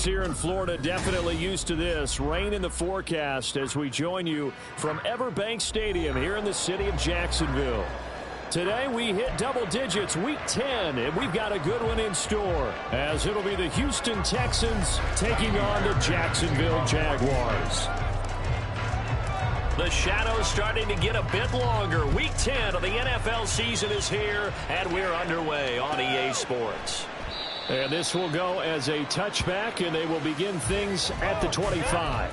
Folks here in Florida definitely used to this. Rain in the forecast as we join you from Everbank Stadium here in the city of Jacksonville. Today we hit double digits, week 10, and we've got a good one in store as it'll be the Houston Texans taking on the Jacksonville Jaguars. The shadow's starting to get a bit longer. Week 10 of the NFL season is here, and we're underway on EA Sports. And this will go as a touchback, and they will begin things at the 25.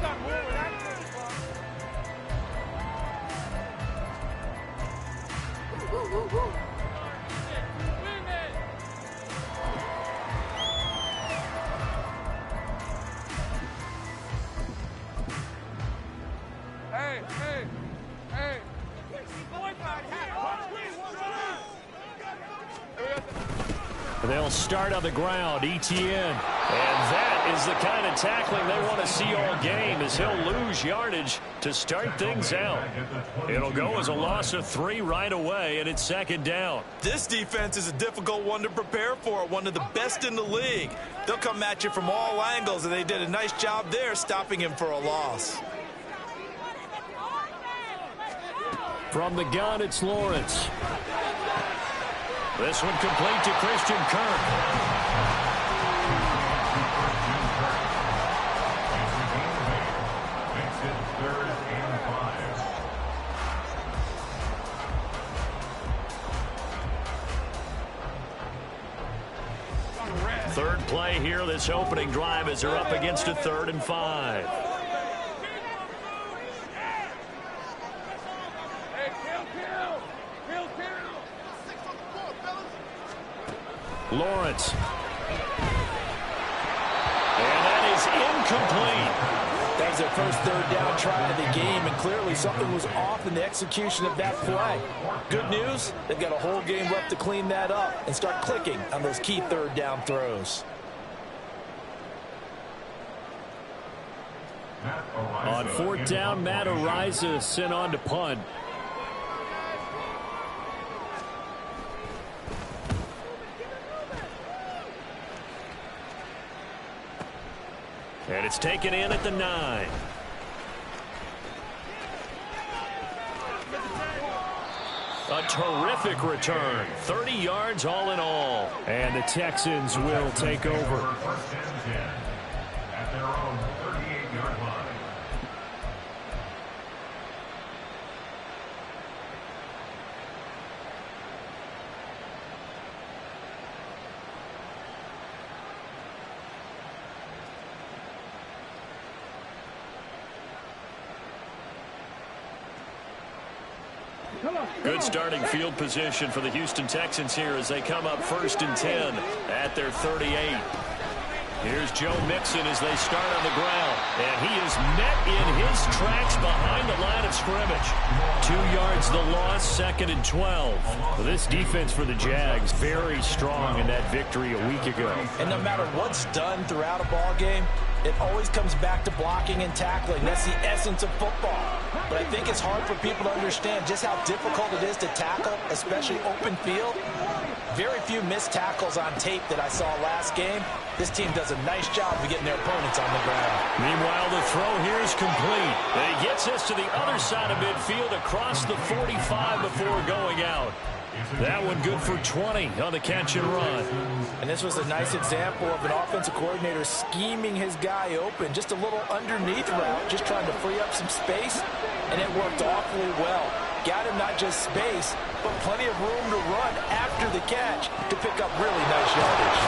They'll start on the ground, Etienne. And that is the kind of tackling they want to see all game as he'll lose yardage to start things out. It'll go as a loss of 3 right away, and it's second down. This defense is a difficult one to prepare for, one of the best in the league. They'll come at you from all angles, and they did a nice job there stopping him for a loss. From the gun, it's Lawrence. This one complete to Christian Kirk. Third play here, this opening drive as they're up against a 3rd and 5. Lawrence. And that is incomplete. That was their first 3rd down try of the game, and clearly something was off in the execution of that play. Good news, they've got a whole game left to clean that up and start clicking on those key 3rd down throws. On 4th down, Matt Ariza sent on to punt. And it's taken in at the 9. A terrific return. 30 yards all in all. And the Texans will take over. First and 10 at their own 38-yard line. Good starting field position for the Houston Texans here as they come up 1st and 10 at their 38. Here's Joe Mixon as they start on the ground. And he is met in his tracks behind the line of scrimmage. 2 yards the loss, 2nd and 12. Well, this defense for the Jags, very strong in that victory a week ago. And no matter what's done throughout a ball game, it always comes back to blocking and tackling. That's the essence of football. But I think it's hard for people to understand just how difficult it is to tackle, especially open field. Very few missed tackles on tape that I saw last game. This team does a nice job of getting their opponents on the ground. Meanwhile, the throw here is complete. He gets us to the other side of midfield across the 45 before going out. That one good for 20 on the catch and run. And this was a nice example of an offensive coordinator scheming his guy open. Just a little underneath route, just trying to free up some space, and it worked awfully well. Got him not just space, but plenty of room to run after the catch to pick up really nice yardage.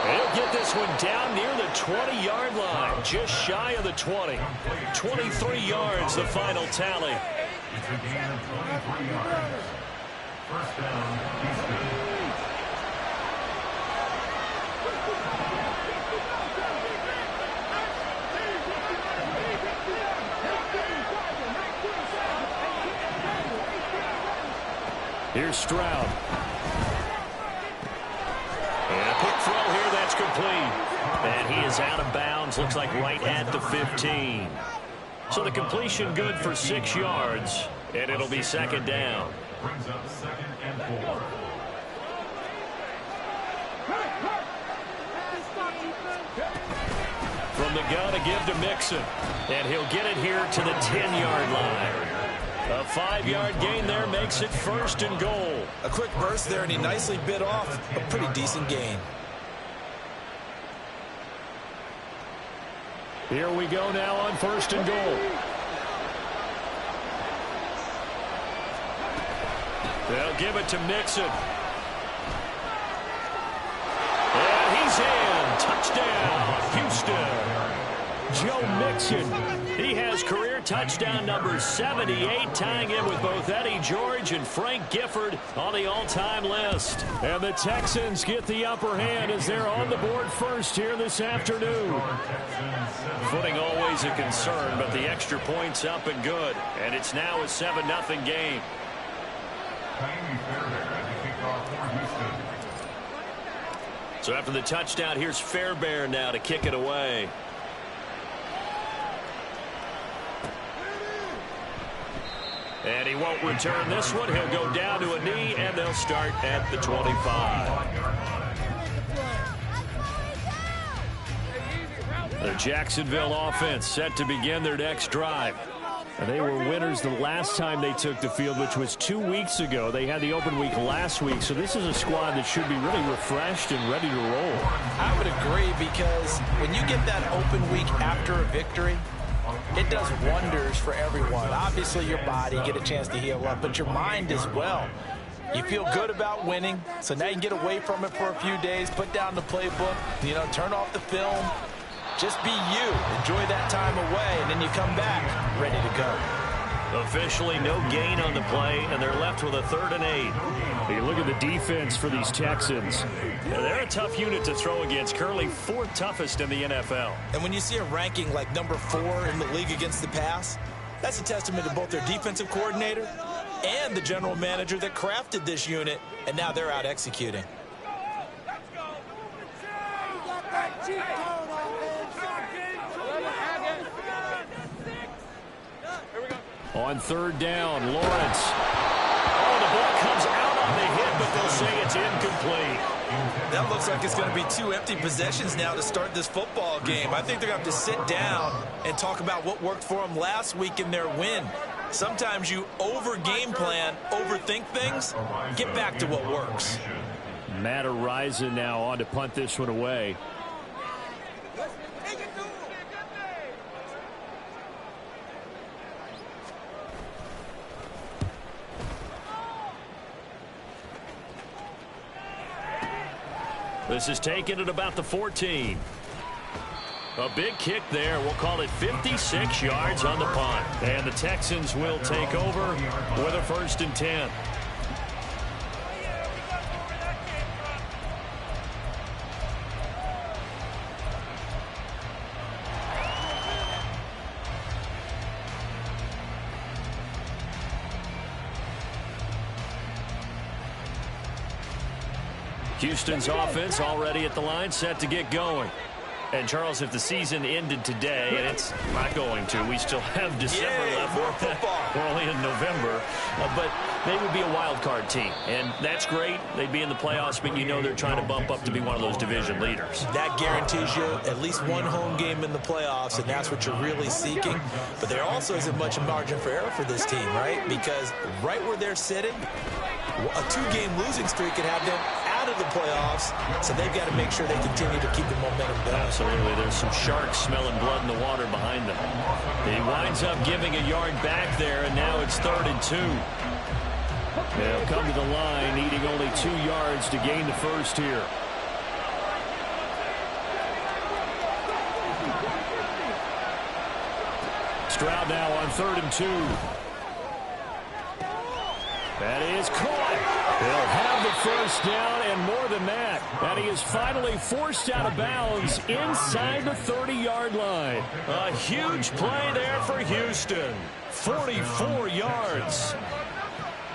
He'll get this one down near the 20-yard line, just shy of the 20. 23 yards, the final tally. It's a gain of 23 yards. First down, Houston. Here's Stroud. And a quick throw here, that's complete. And he is out of bounds, looks like right at the 15. So the completion good for 6 yards, and it'll be second down. Brings up 2nd and 4. From the gun, a give to Mixon. And he'll get it here to the 10-yard line. A 5-yard gain there makes it 1st and goal. A quick burst there, and he nicely bit off a pretty decent gain. Here we go now on 1st and goal. They'll give it to Mixon. And he's in. Touchdown, Houston. Joe Mixon. He has career touchdown number 78, tying in with both Eddie George and Frank Gifford on the all-time list. And the Texans get the upper hand as they're on the board first here this afternoon. Footing always a concern, but the extra point's up and good. And it's now a 7-0 game. So after the touchdown, here's Fairbairn now to kick it away. And he won't return this one. He'll go down to a knee, and they'll start at the 25. The Jacksonville offense set to begin their next drive. And they were winners the last time they took the field, which was 2 weeks ago. They had the open week last week, so this is a squad that should be really refreshed and ready to roll. I would agree, because when you get that open week after a victory, it does wonders for everyone. Obviously, your body, get a chance to heal up, but your mind as well. You feel good about winning, so now you can get away from it for a few days, put down the playbook, turn off the film. Just be you. Enjoy that time away, and then you come back ready to go. Officially no gain on the play, and they're left with a 3rd and 8. You look at the defense for these Texans. They're a tough unit to throw against. Currently 4th toughest in the NFL. And when you see a ranking like number 4 in the league against the pass, that's a testament to both their defensive coordinator and the general manager that crafted this unit, and now they're out executing. On 3rd down, Lawrence. Oh, the ball comes out on the hit, but they'll say it's incomplete. That looks like it's going to be 2 empty possessions now to start this football game. I think they're going to have to sit down and talk about what worked for them last week in their win. Sometimes you over-game plan, overthink things. Get back to what works. Matt Araiza now on to punt this one away. This is taken at about the 14. A big kick there. We'll call it 56 yards on the punt. And the Texans will take over with a 1st and 10. Houston's offense already at the line, set to get going. And, Charles, if the season ended today, and it's not going to, we still have December left. More football. We're only in November. But they would be a wild card team. And that's great. They'd be in the playoffs, but you know they're trying to bump up to be one of those division leaders. That guarantees you at least one home game in the playoffs, and that's what you're really seeking. But there also isn't much margin for error for this team, right? Because right where they're sitting, a 2-game losing streak could have them out of the playoffs, so they've got to make sure they continue to keep the momentum going. Absolutely. There's some sharks smelling blood in the water behind them. He winds up giving a yard back there, and now it's 3rd and 2. They'll come to the line, needing only 2 yards to gain the first here. Stroud now on 3rd and 2. That is caught. They'll have the first down and more than that. And he is finally forced out of bounds inside the 30-yard line. A huge play there for Houston. 44 yards.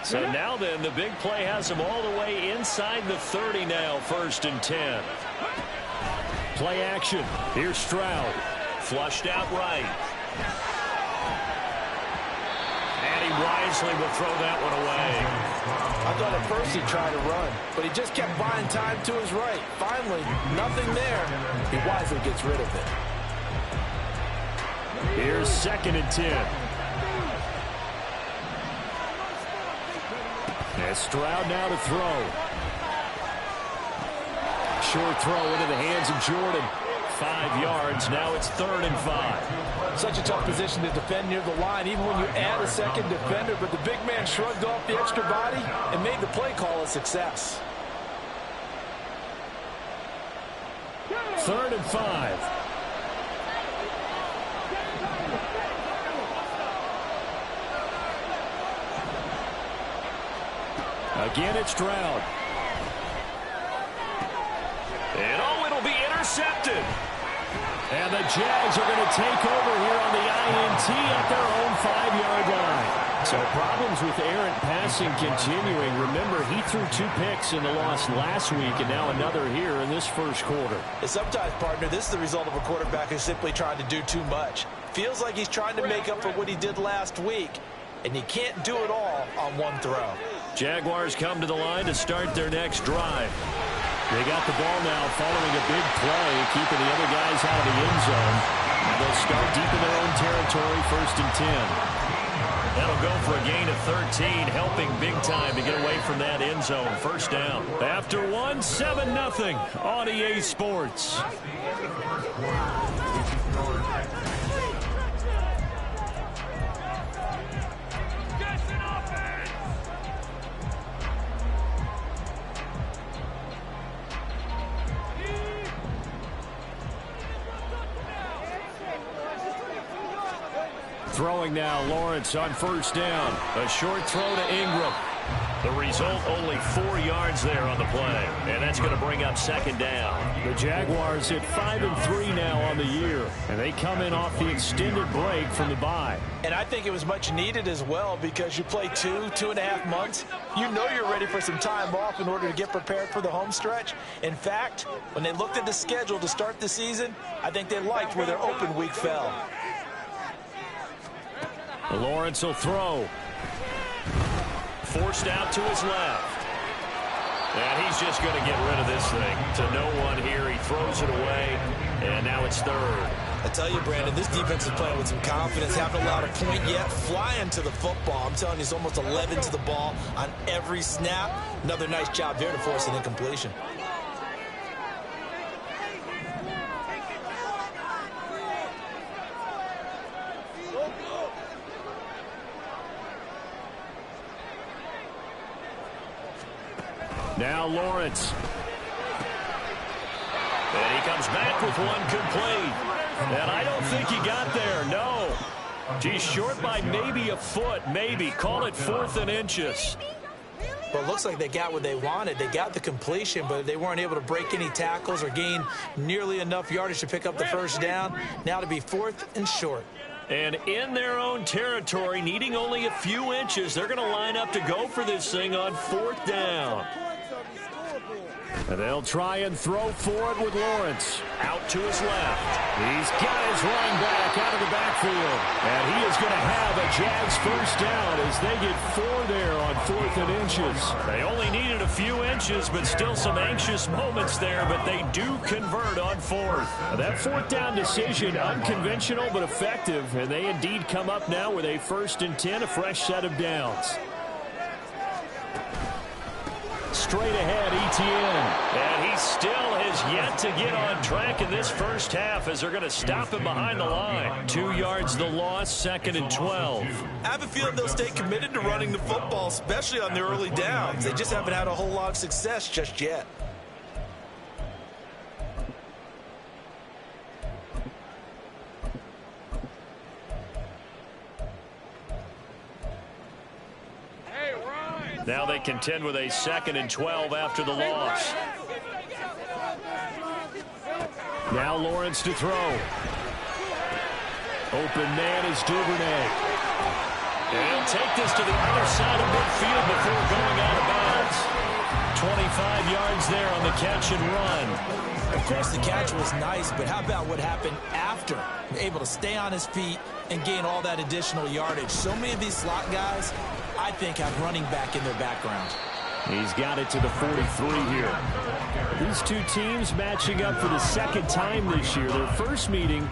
So now then, the big play has him all the way inside the 30 now, 1st and 10. Play action. Here's Stroud. Flushed out right. And he wisely will throw that one away. I thought at first he tried to run, but he just kept buying time to his right. Finally, nothing there. He wisely gets rid of it. Here's 2nd and 10. And Stroud now to throw. Short throw into the hands of Jordan. 5 yards. Now it's 3rd and 5. Such a tough position to defend near the line, even when you add a second defender. But the big man shrugged off the extra body and made the play call a success. 3rd and 5. Again, it's Stroud. And it'll be intercepted. And the Jags are going to take over here on the INT at their own 5-yard line. So problems with errant passing continuing. Remember, he threw 2 picks in the loss last week, and now another here in this first quarter. And sometimes, partner, this is the result of a quarterback who's simply trying to do too much. Feels like he's trying to make up for what he did last week, and you can't do it all on one throw. Jaguars come to the line to start their next drive. They got the ball now following a big play, keeping the other guys out of the end zone. And they'll start deep in their own territory, 1st and 10. That'll go for a gain of 13, helping big time to get away from that end zone. 1st down. After 1, 7-0 on EA Sports. Throwing now, Lawrence on 1st down. A short throw to Ingram. The result, only 4 yards there on the play. And that's going to bring up 2nd down. The Jaguars at 5-3 now on the year. And they come in off the extended break from the bye. And I think it was much needed as well, because you play 2.5 months. You know you're ready for some time off in order to get prepared for the home stretch. In fact, when they looked at the schedule to start the season, I think they liked where their open week fell. Lawrence will throw. Forced out to his left. And he's just going to get rid of this thing to no one here. He throws it away, and now it's 3rd. I tell you, Brandon, this defense is playing with some confidence. Haven't allowed a point yet. Flying to the football. I'm telling you, it's almost 11 to the ball on every snap. Another nice job there to force an incompletion. Now Lawrence. And he comes back with one complete. And I don't think he got there, no. He's short by maybe a foot, maybe. Call it 4th and inches. Well, it looks like they got what they wanted. They got the completion, but they weren't able to break any tackles or gain nearly enough yardage to pick up the 1st down. Now to be 4th and short. And in their own territory, needing only a few inches, they're going to line up to go for this thing on 4th down. And they'll try and throw for it with Lawrence. Out to his left. He's got his running back out of the backfield. And he is going to have a Jags 1st down as they get 4 there on 4th and inches. They only needed a few inches, but still some anxious moments there, but they do convert on 4th. That 4th down decision, unconventional but effective, and they indeed come up now with a 1st and 10, a fresh set of downs. Straight ahead, Etienne. And he still has yet to get on track in this first half as they're going to stop him behind the line. 2 yards the loss, 2nd and 12. I have a feeling they'll stay committed to running the football, especially on their early downs. They just haven't had a whole lot of success just yet. Now they contend with a 2nd and 12 after the loss. Now Lawrence to throw. Open man is Duvernay. And he'll take this to the other side of midfield before going out of bounds. 25 yards there on the catch and run. Of course, the catch was nice, but how about what happened after? Able to stay on his feet and gain all that additional yardage. So many of these slot guys, I think, have running back in their background. He's got it to the 43 here. These two teams matching up for the second time this year. Their first meeting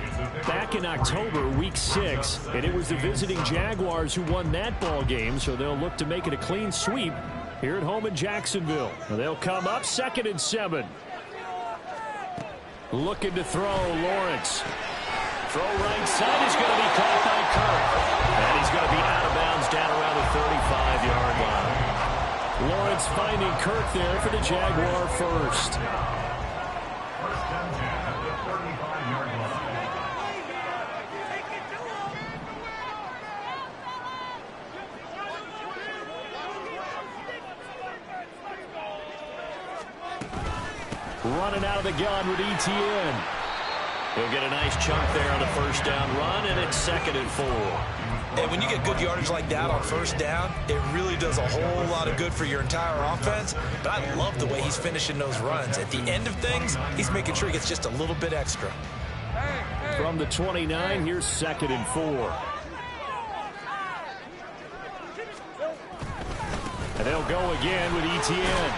back in October, week 6, and it was the visiting Jaguars who won that ball game, so they'll look to make it a clean sweep here at home in Jacksonville. They'll come up 2nd and 7. Looking to throw, Lawrence. Throw right side is going to be caught by Kirk. And he's going to be out of bounds down around the 35-yard line. Lawrence finding Kirk there for the Jaguar first. First and 10 at the 35-yard line. Running out of the gun with ETN. He'll get a nice chunk there on the first down run, and it's 2nd and 4. And when you get good yardage like that on first down, it really does a whole lot of good for your entire offense. But I love the way he's finishing those runs. At the end of things, he's making sure he gets just a little bit extra. From the 29, here's 2nd and 4. And they'll go again with ETN.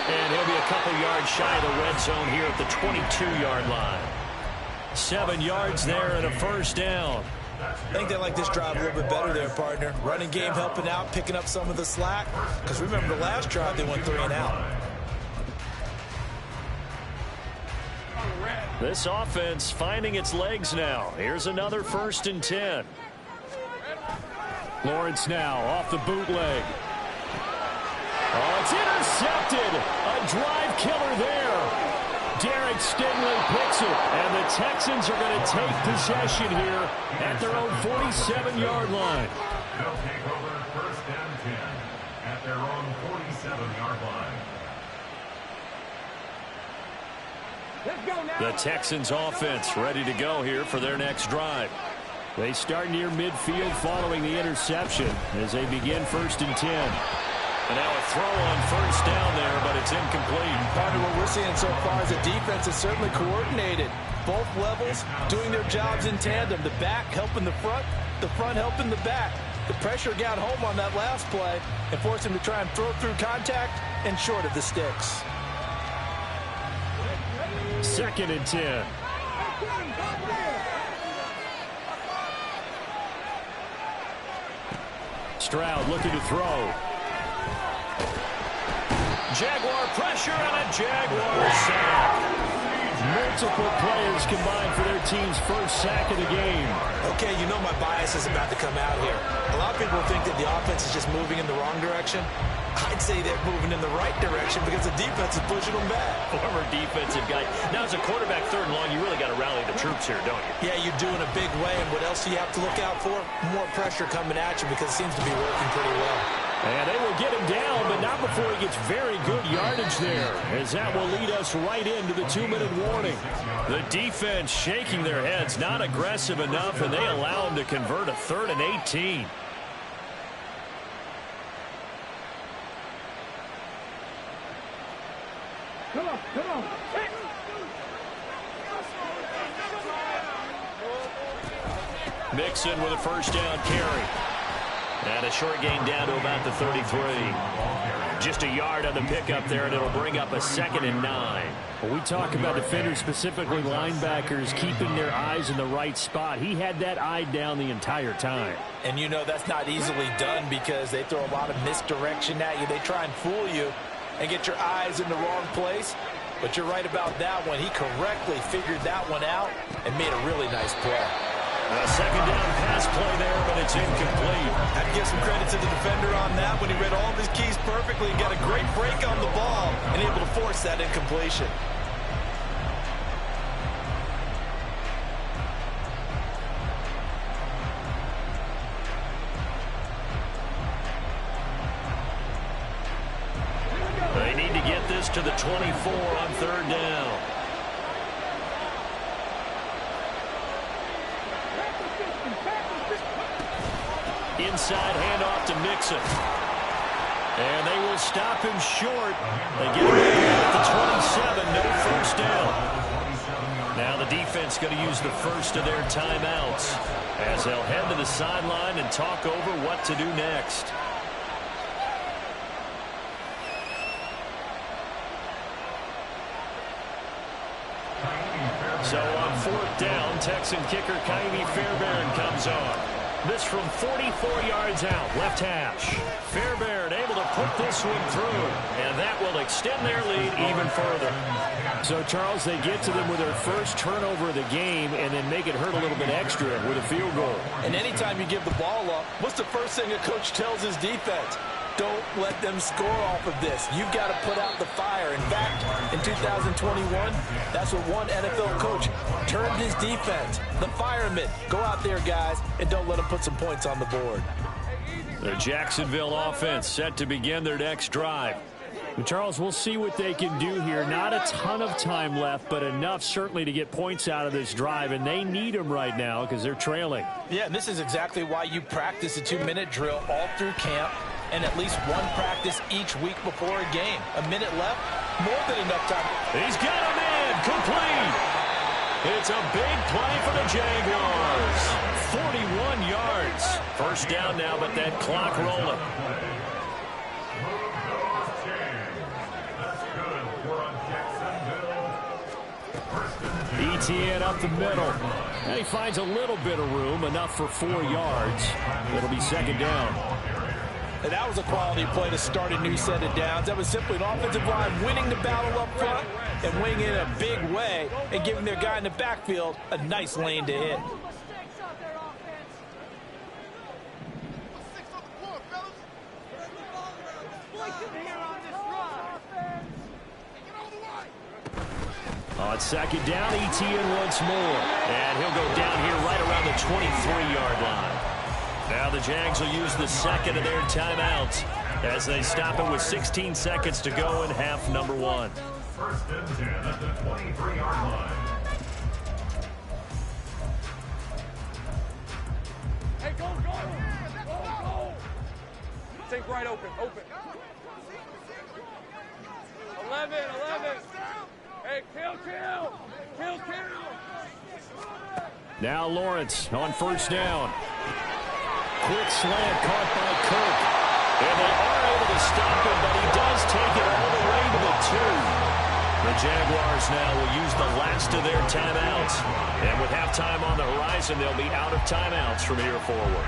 And he'll be a couple yards shy of the red zone here at the 22-yard line. 7 yards there and a first down. I think they like this drive a little bit better there, partner. Running game helping out, picking up some of the slack. Because remember the last drive, they went 3 and out. This offense finding its legs now. Here's another 1st and 10. Lawrence now off the bootleg. Oh, it's intercepted. A drive killer there. Derek Stingley picks it, and the Texans are going to take possession here at their own 47-yard line. They'll take over 1st and 10 at their own 47-yard line. The Texans offense ready to go here for their next drive. They start near midfield following the interception as they begin 1st and 10. And now a throw on first down there, but it's incomplete. Partner, what we're seeing so far is the defense is certainly coordinated. Both levels doing their jobs in tandem. The back helping the front helping the back. The pressure got home on that last play and forced him to try and throw through contact and short of the sticks. 2nd and 10. Stroud looking to throw. Jaguar pressure and a Jaguar sack. Multiple players combined for their team's first sack of the game. Okay, you know my bias is about to come out here. A lot of people think that the offense is just moving in the wrong direction. I'd say they're moving in the right direction because the defense is pushing them back. Former defensive guy. Now, as a quarterback 3rd and long, you really got to rally the troops here, don't you? Yeah, you do in a big way. And what else do you have to look out for? More pressure coming at you because it seems to be working pretty well. And they will get him down, but not before he gets very good yardage there, as that will lead us right into the 2-minute warning. The defense shaking their heads, not aggressive enough, and they allow him to convert a 3rd and 18. Come on. Mixon with a first down carry. And a short gain down to about the 33. Just a yard on the pickup there, and it'll bring up a 2nd and 9. When we talk about defenders, specifically linebackers, keeping their eyes in the right spot, he had that eye down the entire time. And you know that's not easily done because they throw a lot of misdirection at you. They try and fool you and get your eyes in the wrong place. But you're right about that one. He correctly figured that one out and made a really nice play. A 2nd down pass play there, but it's incomplete. I'd give some credit to the defender on that when he read all of his keys perfectly and got a great break on the ball and able to force that incompletion. They need to get this to the 24 on 3rd down. Inside handoff to Mixon. And they will stop him short. They get him at the 27, no first down. Now the defense going to use the first of their timeouts as they'll head to the sideline and talk over what to do next. brought down. Texan kicker Kyrie Fairbairn comes on. This from 44 yards out, left hash. Fairbairn able to put this one through, and that will extend their lead even further. So, Charles, they get to them with their first turnover of the game and then make it hurt a little bit extra with a field goal. And anytime you give the ball up, what's the first thing a coach tells his defense? Don't let them score off of this. You've got to put out the fire. In fact, in 2021, that's what one NFL coach termed his defense. The firemen. Go out there, guys, and don't let them put some points on the board. The Jacksonville offense set to begin their next drive. And Charles, we'll see what they can do here. Not a ton of time left, but enough certainly to get points out of this drive, and they need them right now because they're trailing. Yeah, and this is exactly why you practice a 2-minute drill all through camp and at least one practice each week before a game. A minute left, more than enough time. He's got him in, complete. It's a big play for the Jaguars. 41 yards. First down now, but that clock rolling. ETN up the middle. And he finds a little bit of room, enough for 4 yards. It'll be second down. And that was a quality play to start a new set of downs. That was simply an offensive line winning the battle up front and winning in a big way and giving their guy in the backfield a nice lane to hit. On second down, ETN once more. And he'll go down here right around the 23-yard line. Now the Jags will use the second of their timeouts as they stop it with 16 seconds to go in half number 1. First and 10 at the 23-yard line. Hey, go! Take right open. 11. Hey, kill! Now Lawrence on first down. Quick slant caught by Kirk. And they are able to stop him, but he does take it all the way to the 2. The Jaguars now will use the last of their timeouts. And with halftime on the horizon, they'll be out of timeouts from here forward.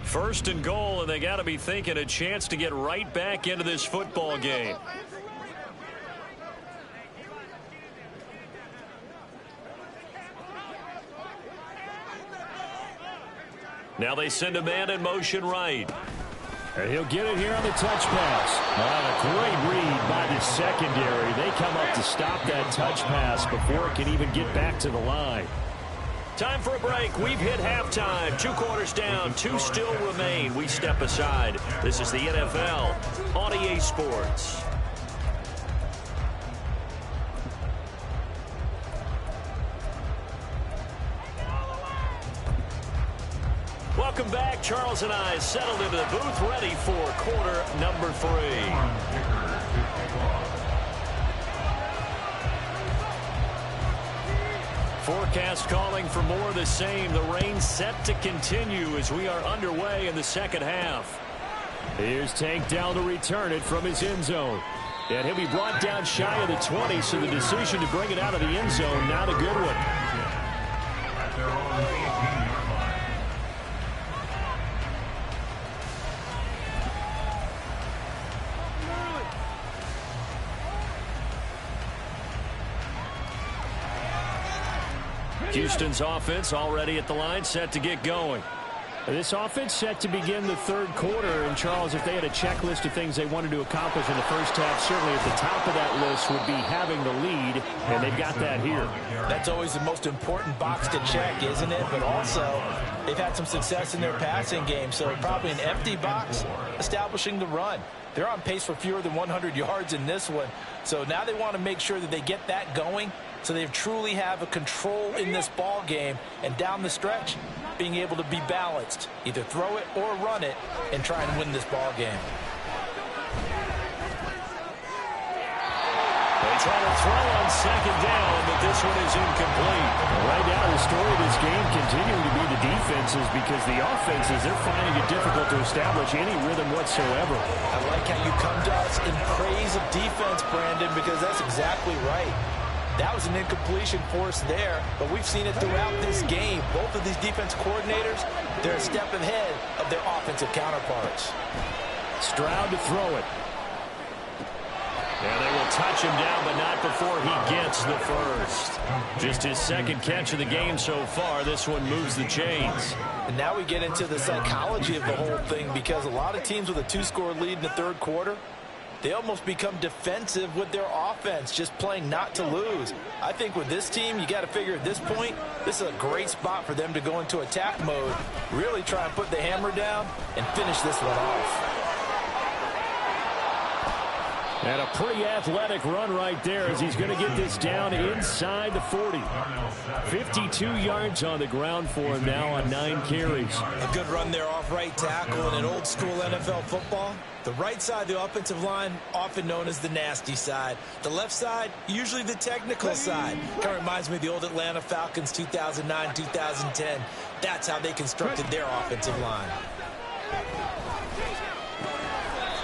First and goal, and they got to be thinking a chance to get right back into this football game. Now they send a man in motion right. And he'll get it here on the touch pass. A great read by the secondary. They come up to stop that touch pass before it can even get back to the line. Time for a break. We've hit halftime. 2 quarters down. 2 still remain. We step aside. This is the NFL on EA Sports. Welcome back. Charles and I settled into the booth ready for quarter number 3. Forecast calling for more of the same. The rain set to continue as we are underway in the second half. Here's Tank down to return it from his end zone. And he'll be brought down shy of the 20, so the decision to bring it out of the end zone, not a good one. At their own 18-yard line. Houston's offense already at the line, set to get going. This offense set to begin the third quarter. And, Charles, if they had a checklist of things they wanted to accomplish in the first half, certainly at the top of that list would be having the lead, and they've got that here. That's always the most important box to check, isn't it? But also, they've had some success in their passing game, so probably an empty box establishing the run. They're on pace for fewer than 100 yards in this one, so now they want to make sure that they get that going so they truly have a control in this ball game, and down the stretch, being able to be balanced, either throw it or run it, and try and win this ball game. They try to throw on second down, but this one is incomplete. Right now, the story of this game continuing to be the defenses, because the offenses, they're finding it difficult to establish any rhythm whatsoever. I like how you come to us in praise of defense, Brandon, because that's exactly right. That was an incompletion force there, but we've seen it throughout this game. Both of these defense coordinators, they're a step ahead of their offensive counterparts. Stroud to throw it. And they will touch him down, but not before he gets the first. Just his second catch of the game so far. This one moves the chains. And now we get into the psychology of the whole thing, because a lot of teams with a 2-score lead in the third quarter, they almost become defensive with their offense, just playing not to lose. I think with this team, you got to figure at this point, this is a great spot for them to go into attack mode, really try and put the hammer down and finish this one off. And a pretty athletic run right there as he's going to get this down inside the 40. 52 yards on the ground for him now on 9 carries. A good run there off right tackle. In an old school NFL football, the right side of the offensive line, often known as the nasty side. The left side, usually the technical side. Kind of reminds me of the old Atlanta Falcons 2009, 2010. That's how they constructed their offensive line.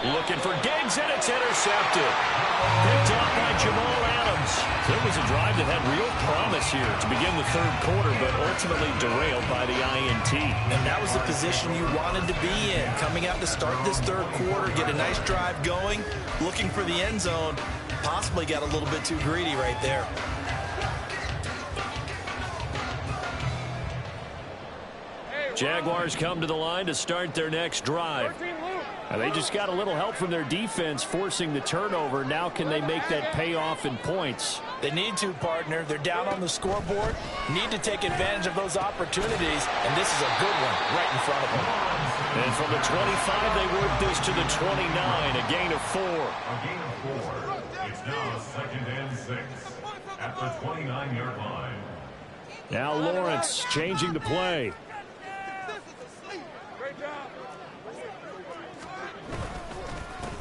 Looking for Diggs, and it's intercepted. Picked up by Jamal Adams. There was a drive that had real promise here to begin the third quarter, but ultimately derailed by the INT. And that was the position you wanted to be in. Coming out to start this third quarter, get a nice drive going, looking for the end zone. Possibly got a little bit too greedy right there. Jaguars come to the line to start their next drive. They just got a little help from their defense forcing the turnover. Now can they make that pay off in points? They need to, partner. They're down on the scoreboard. Need to take advantage of those opportunities, and this is a good one right in front of them. And from the 25, they work this to the 29, a gain of 4. A gain of 4. It's now 2nd and 6 at the 29-yard line. Now Lawrence changing the play.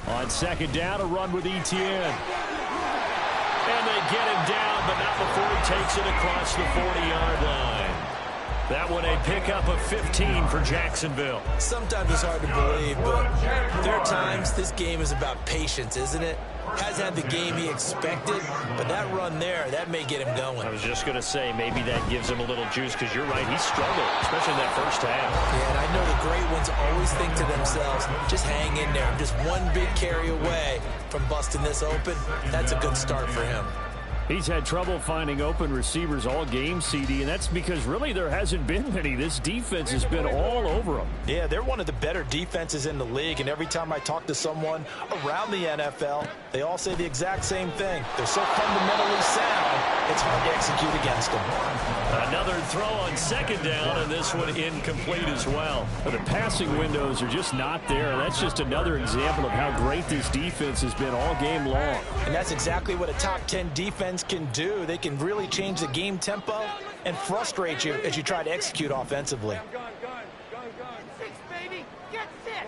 On second down, a run with Etienne. And they get him down, but not before he takes it across the 40-yard line. That one a pickup of 15 for Jacksonville. Sometimes it's hard to believe, but there are times this game is about patience, isn't it? Has had the game he expected, but that run there, that may get him going. I was just going to say, maybe that gives him a little juice, because you're right, he struggled, especially in that first half. Yeah, and I know the great ones always think to themselves, just hang in there. I'm just one big carry away from busting this open. That's a good start for him. He's had trouble finding open receivers all game, CD, and that's because really there hasn't been many. This defense has been all over them. Yeah, they're one of the better defenses in the league, and every time I talk to someone around the NFL, they all say the exact same thing. They're so fundamentally sound, it's hard to execute against them. Another throw on second down, and this one incomplete as well. But the passing windows are just not there. That's just another example of how great this defense has been all game long. And that's exactly what a top 10 defense can do. They can really change the game tempo and frustrate you as you try to execute offensively. Six, baby. Get six.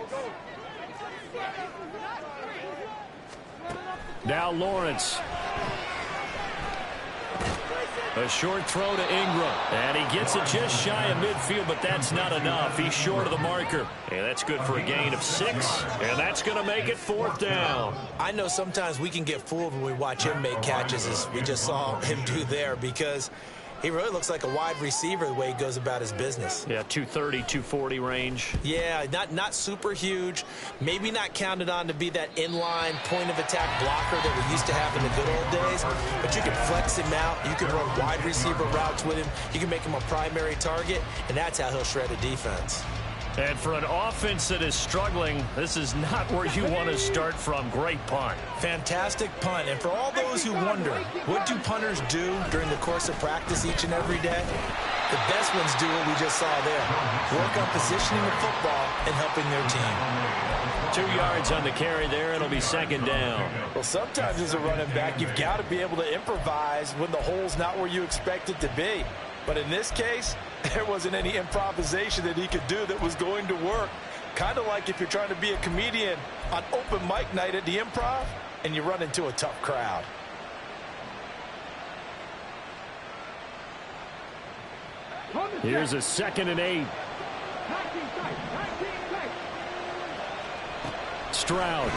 Now Lawrence. A short throw to Ingram. And he gets it just shy of midfield, but that's not enough. He's short of the marker. And that's good for a gain of 6. And that's going to make it 4th down. I know sometimes we can get fooled when we watch him make catches, as we just saw him do there, because he really looks like a wide receiver the way he goes about his business. Yeah, 230, 240 range. Yeah, not super huge. Maybe not counted on to be that inline point-of-attack blocker that we used to have in the good old days. But you can flex him out. You can run wide receiver routes with him. You can make him a primary target, and that's how he'll shred a defense. And for an offense that is struggling, this is not where you want to start from. Great punt. Fantastic punt. And for all those who wonder, what do punters do during the course of practice each and every day? The best ones do what we just saw there. Work on positioning the football and helping their team. 2 yards on the carry there. It'll be second down. Well, sometimes as a running back, you've got to be able to improvise when the hole's not where you expect it to be. But in this case, there wasn't any improvisation that he could do that was going to work. Kind of like if you're trying to be a comedian on open mic night at the Improv and you run into a tough crowd. Here's a 2nd and 8. Stroud.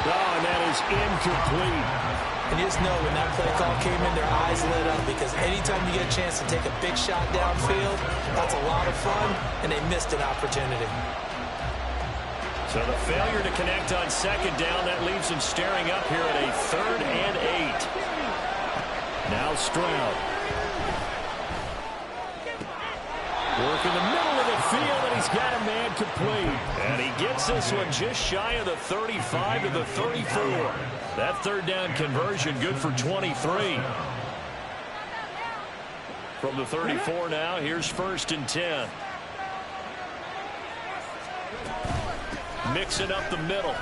Oh, and that is incomplete. And you just know when that play call came in, their eyes lit up, because anytime you get a chance to take a big shot downfield, that's a lot of fun, and they missed an opportunity. So the failure to connect on 2nd down, that leaves them staring up here at a 3rd and 8. Now Stroud. Work in the middle of the field, and he's got a man complete. And he gets this one just shy of the 35 to the 34. That 3rd down conversion good for 23. From the 34 now, here's 1st and 10. Mixing up the middle.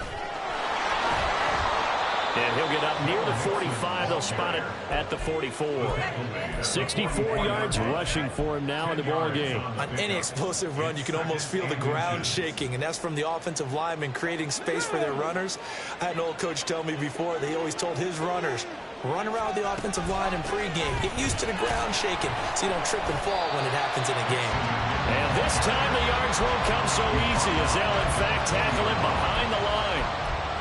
And he'll get up near the 45. They'll spot it at the 44. 64 yards rushing for him now in the ball game. On any explosive run, you can almost feel the ground shaking, and that's from the offensive linemen creating space for their runners. I had an old coach tell me before, they always told his runners, run around the offensive line in pregame. Get used to the ground shaking so you don't trip and fall when it happens in a game. And this time the yards won't come so easy as they'll in fact tackle him behind the line.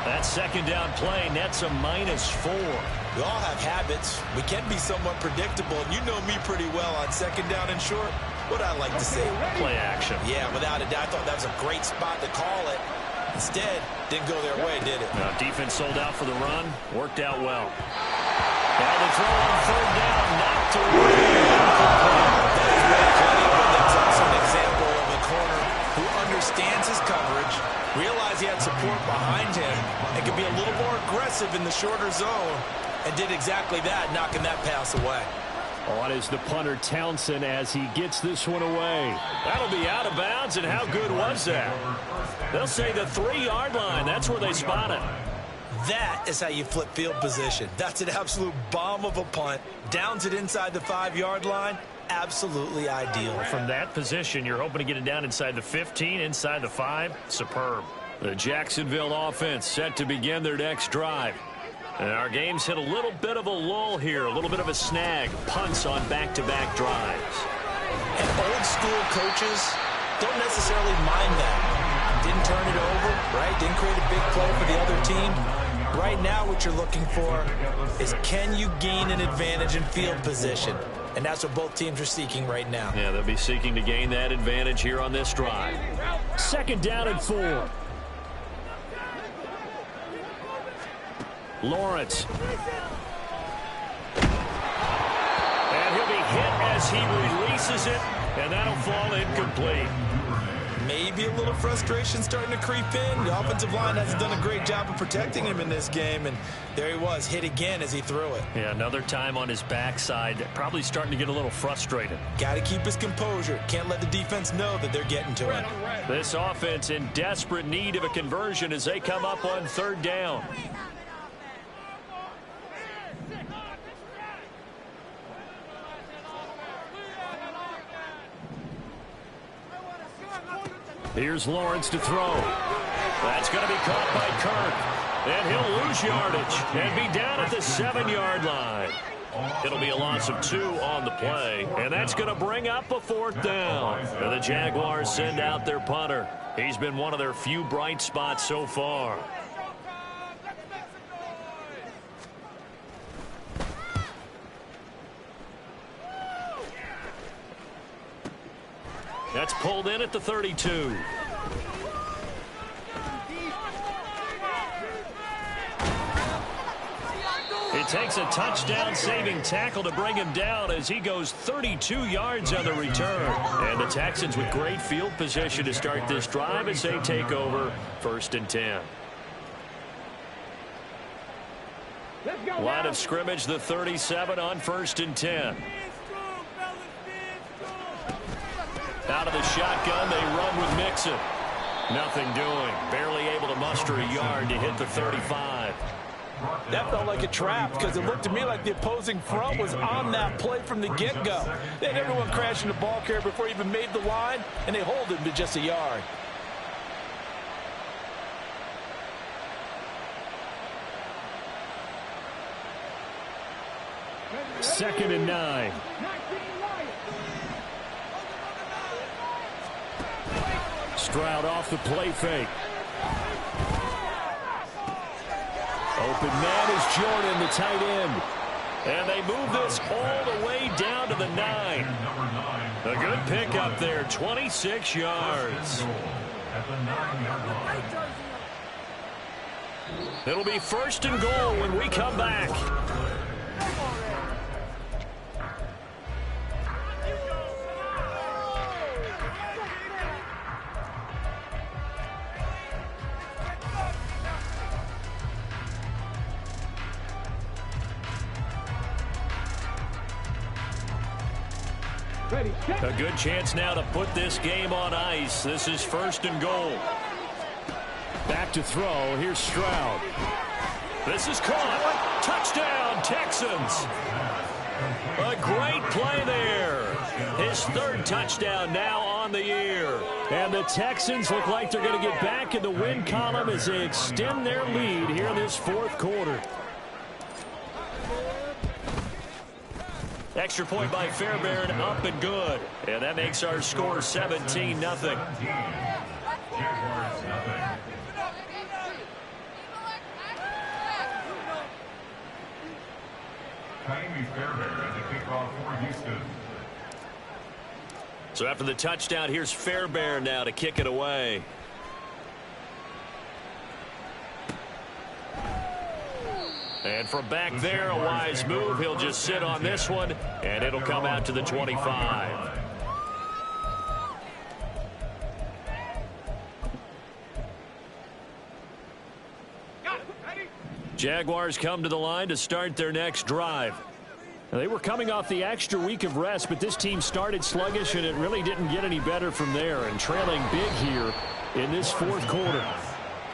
That 2nd down play nets a -4. We all have habits. We can be somewhat predictable, and you know me pretty well on 2nd down and short. What I like to say? Play action. Yeah, without a doubt. I thought that was a great spot to call it. Instead, didn't go their way, did it? Defense sold out for the run. Worked out well. Now the throw on 3rd down. Knocked away. That is really clean, but that's also an example of a corner who understands his coverage, realized he had support behind him, and could be a little more aggressive in the shorter zone, and did exactly that, knocking that pass away. On is the punter Townsend as he gets this one away. That'll be out of bounds, and how good was that? They'll say the 3-yard line. That's where they spot it. That is how you flip field position. That's an absolute bomb of a punt. Downs it inside the 5-yard line. Absolutely ideal. From that position, you're hoping to get it down inside the 15, inside the 5. Superb. The Jacksonville offense set to begin their next drive. And our game's hit a little bit of a lull here, a little bit of a snag. Punts on back-to-back drives. And old school coaches don't necessarily mind that. Didn't turn it over, right? Didn't create a big play for the other team. Right now what you're looking for is, can you gain an advantage in field position? And that's what both teams are seeking right now. Yeah, they'll be seeking to gain that advantage here on this drive. 2nd down and 4. Lawrence. And he'll be hit as he releases it, and that'll fall incomplete. Maybe a little frustration starting to creep in. The offensive line hasn't done a great job of protecting him in this game, and there he was, hit again as he threw it. Yeah, another time on his backside, probably starting to get a little frustrated. Got to keep his composure. Can't let the defense know that they're getting to him. This offense in desperate need of a conversion as they come up on 3rd down. Here's Lawrence to throw. That's going to be caught by Kirk. And he'll lose yardage and be down at the 7-yard line. It'll be a loss of 2 on the play. And that's going to bring up a 4th down. And the Jaguars send out their punter. He's been one of their few bright spots so far. That's pulled in at the 32. It takes a touchdown-saving tackle to bring him down as he goes 32 yards on the return. And the Texans with great field position to start this drive as they take over 1st and 10. Line of scrimmage, the 37 on 1st and 10. Out of the shotgun, they run with Mixon. Nothing doing. Barely able to muster a yard to hit the 35. That felt like a trap because it looked to me like the opposing front was on that play from the get-go. They had everyone crashing the ball carrier before he even made the line, and they hold him to just a yard. 2nd and 9. Stroud off the play fake. Open man is Jordan, the tight end. And they move this all the way down to the 9. A good pickup there, 26 yards. It'll be 1st and goal when we come back. A good chance now to put this game on ice. This is 1st and goal. Back to throw. Here's Stroud. This is caught. Touchdown, Texans. A great play there. His 3rd touchdown now on the year. And the Texans look like they're going to get back in the win column as they extend their lead here in this 4th quarter. Extra point by Fairbairn, up and good. And that makes our score 17-0. So after the touchdown, here's Fairbairn now to kick it away. And from back there, a wise move. He'll just sit on this one, and it'll come out to the 25. Jaguars come to the line to start their next drive. Now, they were coming off the extra week of rest, but this team started sluggish, and it really didn't get any better from there, and trailing big here in this 4th quarter.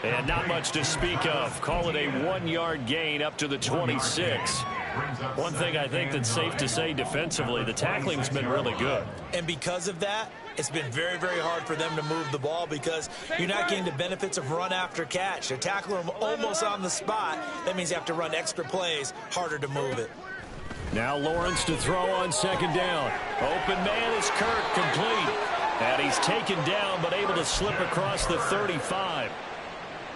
And not much to speak of. Call it a 1-yard gain up to the 26. One thing I think that's safe to say defensively, the tackling's been really good. And because of that, it's been very, very hard for them to move the ball because you're not getting the benefits of run after catch. They're tackling them almost on the spot. That means you have to run extra plays, harder to move it. Now Lawrence to throw on 2nd down. Open man is Kirk, complete. And he's taken down but able to slip across the 35.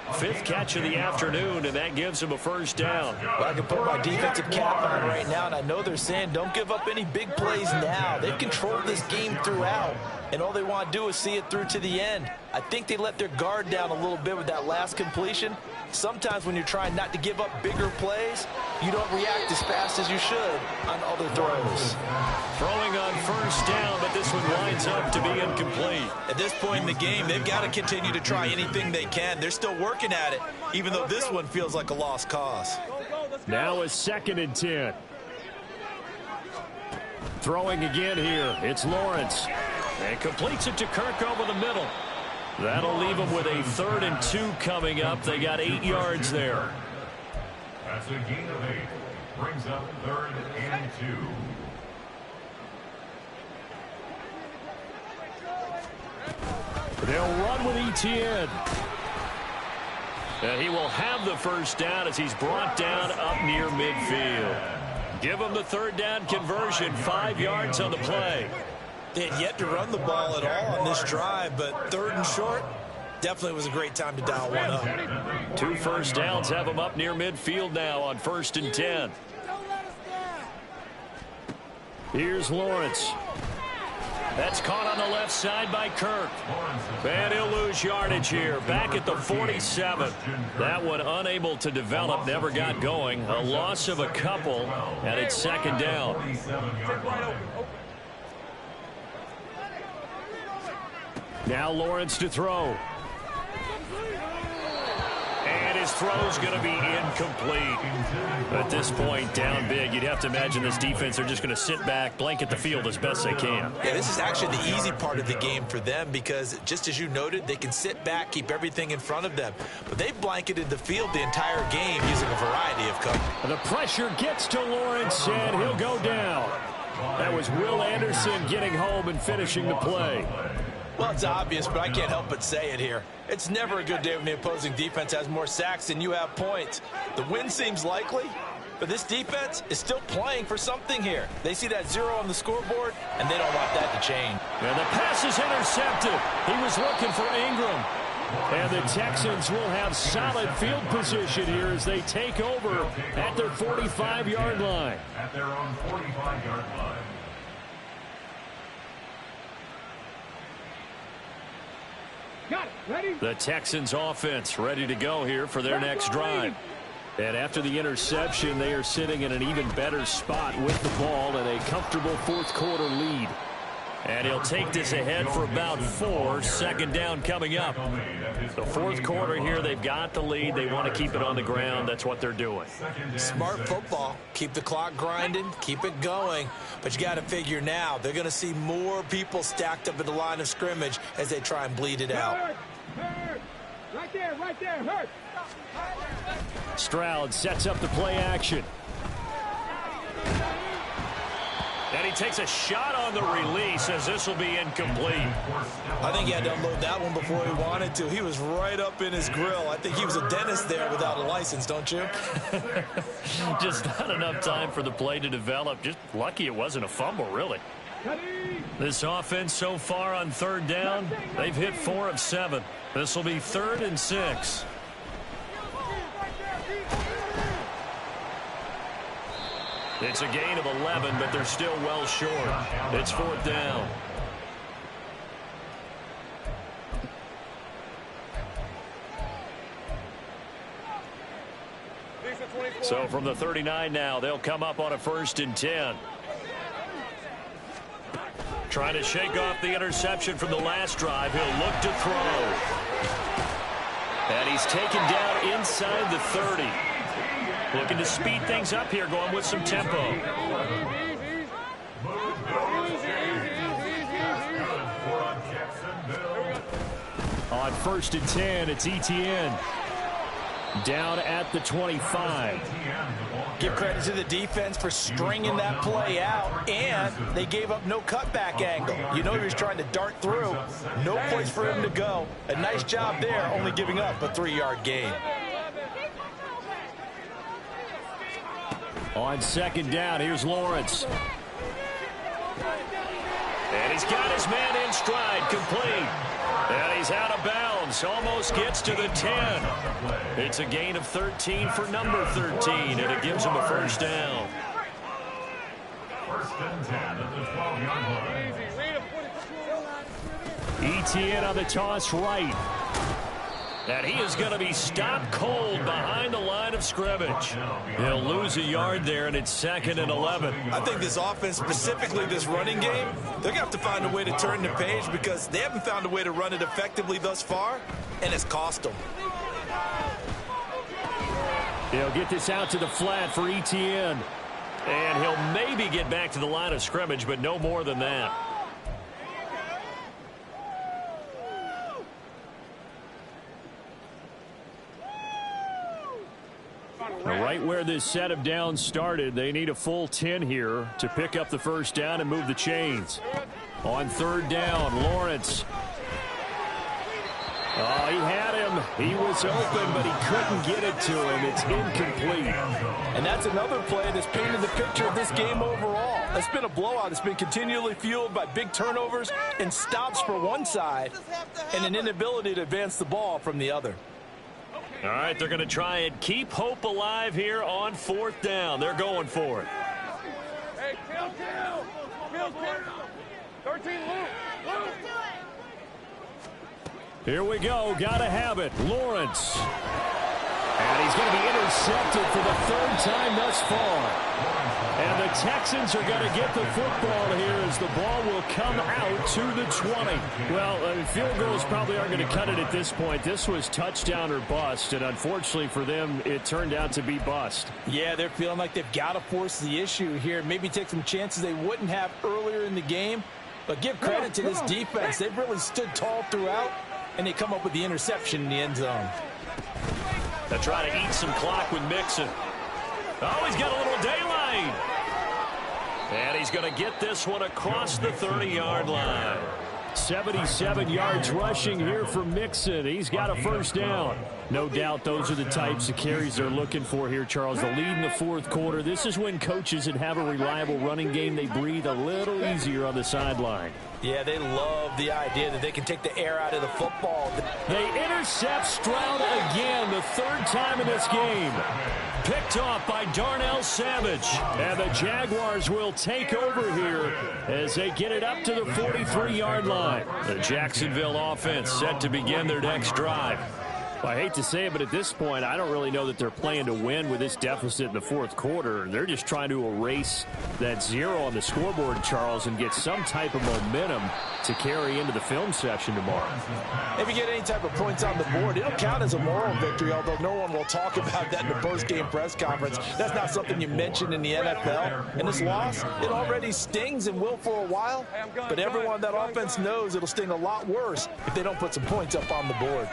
5th catch of the afternoon, and that gives him a 1st down. Well, I can put my defensive cap on right now, and I know they're saying don't give up any big plays now. They've controlled this game throughout, and all they want to do is see it through to the end. I think they let their guard down a little bit with that last completion. Sometimes when you're trying not to give up bigger plays, you don't react as fast as you should on other throws. Throwing on 1st down, but this one winds up to be incomplete. At this point in the game, they've got to continue to try anything they can. They're still working at it, even though this one feels like a lost cause. Now a 2nd and 10. Throwing again here. It's Lawrence. And completes it to Kirk over the middle. That'll leave them with a 3rd and 2 coming up. They got 8 yards there. That's a gain of 8. Brings up 3rd and 2. They'll run with Etienne. And he will have the 1st down as he's brought down up near midfield. Give him the 3rd down conversion, 5 yards on the play. They had yet to run the ball at all on this drive, but 3rd and short definitely was a great time to dial one up. 2 1st downs have him up near midfield now on 1st and 10. Here's Lawrence. That's caught on the left side by Kirk. And he'll lose yardage here. Back at the 47. That one unable to develop, never got going. A loss of a couple, and it's 2nd down. Now Lawrence to throw. And his throw's going to be incomplete. At this point, down big, you'd have to imagine this defense are just going to sit back, blanket the field as best they can. Yeah, this is actually the easy part of the game for them because, just as you noted, they can sit back, keep everything in front of them. But they've blanketed the field the entire game using a variety of cover. The pressure gets to Lawrence, and he'll go down. That was Will Anderson getting home and finishing the play. Well, it's obvious, but I can't help but say it here. It's never a good day when the opposing defense has more sacks than you have points. The win seems likely, But this defense is still playing for something here. They see that 0 on the scoreboard, and they don't want that to change. And the pass is intercepted. He was looking for Ingram. And the Texans will have solid field position here as they take over at their 45-yard line. At their own 45-yard line. Got it. Ready? The Texans offense ready to go here for their next drive. And after the interception, they are sitting in an even better spot with the ball and a comfortable fourth-quarter lead. And he'll take this ahead for about 4. Second down coming up. The fourth quarter here, they've got the lead. They want to keep it on the ground. That's what they're doing. Smart football. Keep the clock grinding. Keep it going. But you got to figure now, they're going to see more people stacked up at the line of scrimmage as they try and bleed it out. Hurt. Right there, hurt. Stroud sets up the play action. And he takes a shot on the release as this will be incomplete. I think he had to unload that one before he wanted to. He was right up in his grill. I think he was a dentist there without a license, don't you? Just not enough time for the play to develop. Just lucky it wasn't a fumble, really. This offense so far on third down, they've hit 4 of 7. This will be 3rd and 6. It's a gain of 11, but they're still well short. It's 4th down. So from the 39 now, they'll come up on a 1st and 10. Trying to shake off the interception from the last drive. He'll look to throw. And he's taken down inside the 30. Looking to speed things up here, going with some tempo. On 1st and 10, it's Etienne. Down at the 25. Give credit to the defense for stringing that play out, and they gave up no cutback angle. You know he was trying to dart through. No place for him to go. A nice job there, only giving up a 3-yard gain. On 2nd down, here's Lawrence. And he's got his man in stride, complete. And he's out of bounds, almost gets to the 10. It's a gain of 13 for number 13, and it gives him a 1st down. 1st and 10 at the 12-yard line. Etienne on the toss right. And he is going to be stopped cold behind the line of scrimmage. He'll lose a yard there, and it's 2nd and 11. I think this offense, specifically this running game, they're going to have to find a way to turn the page because they haven't found a way to run it effectively thus far, and it's cost them. He'll get this out to the flat for Etienne. And he'll maybe get back to the line of scrimmage, but no more than that. Right where this set of downs started, they need a full 10 here to pick up the 1st down and move the chains. On 3rd down, Lawrence. Oh, he had him. He was open, but he couldn't get it to him. It's incomplete. And that's another play that's painted the picture of this game overall. It's been a blowout. It's been continually fueled by big turnovers and stops for one side and an inability to advance the ball from the other. All right, they're going to try and keep hope alive here on 4th down. They're going for it. Hey, kill. 13, Luke. Here we go. Got to have it. Lawrence. And he's going to be intercepted for the 3rd time thus far. And the Texans are going to get the football here as the ball will come out to the 20. Well, field goals probably aren't going to cut it at this point. This was touchdown or bust, and unfortunately for them, it turned out to be bust. Yeah, they're feeling like they've got to force the issue here. Maybe take some chances they wouldn't have earlier in the game. But give credit to this defense. They've really stood tall throughout, and they come up with the interception in the end zone. They'll try to eat some clock with Mixon. Oh, he's got a little daylight. And he's going to get this one across the 30-yard line. 77 yards rushing here for Mixon. He's got a first down. No doubt those are the types of carries they're looking for here, Charles. The lead in the fourth quarter. This is when coaches that have a reliable running game, they breathe a little easier on the sideline. Yeah, they love the idea that they can take the air out of the football. They intercept Stroud again, the third time in this game. Picked off by Darnell Savage. And the Jaguars will take over here as they get it up to the 43-yard line. The Jacksonville offense set to begin their next drive. Well, I hate to say it, but at this point, I don't really know that they're playing to win with this deficit in the fourth quarter. They're just trying to erase that 0 on the scoreboard, Charles, and get some type of momentum to carry into the film session tomorrow. If you get any type of points on the board, it'll count as a moral victory, although no one will talk about that in the post-game press conference. That's not something you mention in the NFL. And this loss, it already stings and will for a while, but everyone on that offense knows it'll sting a lot worse if they don't put some points up on the board.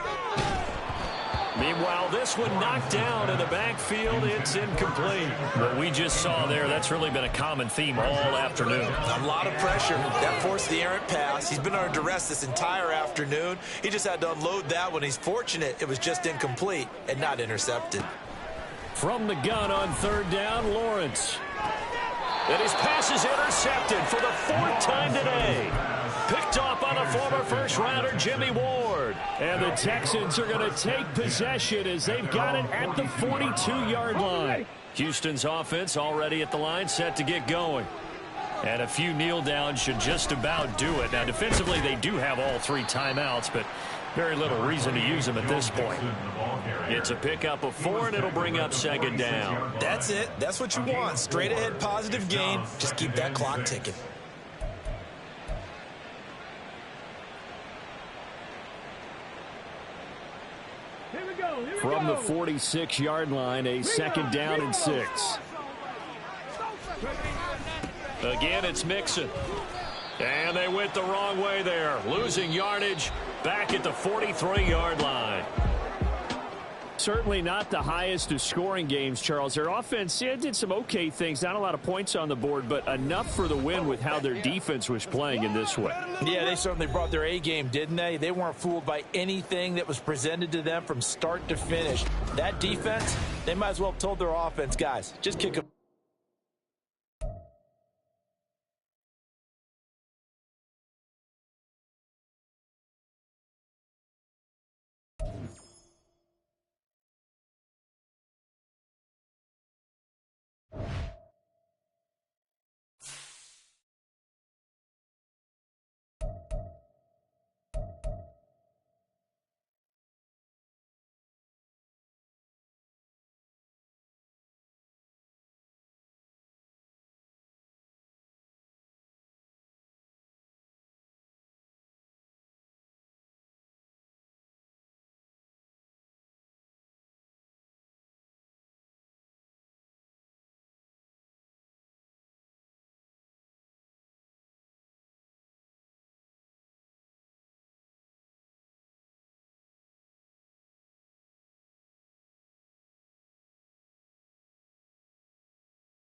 Meanwhile, this one knocked down in the backfield. It's incomplete. What we just saw there, that's really been a common theme all afternoon. A lot of pressure. That forced the errant pass. He's been under duress this entire afternoon. He just had to unload that one. He's fortunate it was just incomplete and not intercepted. From the gun on third down, Lawrence. And his pass is intercepted for the fourth time today. Picked off on a former first-rounder, Jimmy Ward. And the Texans are going to take possession as they've got it at the 42-yard line. Houston's offense already at the line, set to get going. And a few kneel downs should just about do it. Now, defensively, they do have all 3 timeouts, but very little reason to use them at this point. It's a pickup of 4, and it'll bring up second down. That's it. That's what you want. Straight ahead positive gain. Just keep that clock ticking. From the 46-yard line, a second down and 6. Again, it's Mixon. And they went the wrong way there, losing yardage back at the 43-yard line. Certainly not the highest of scoring games, Charles. Their offense did some okay things. Not a lot of points on the board, but enough for the win with how their defense was playing in this way. Yeah, they certainly brought their A game, didn't they? They weren't fooled by anything that was presented to them from start to finish. That defense, they might as well have told their offense, guys, just kick them.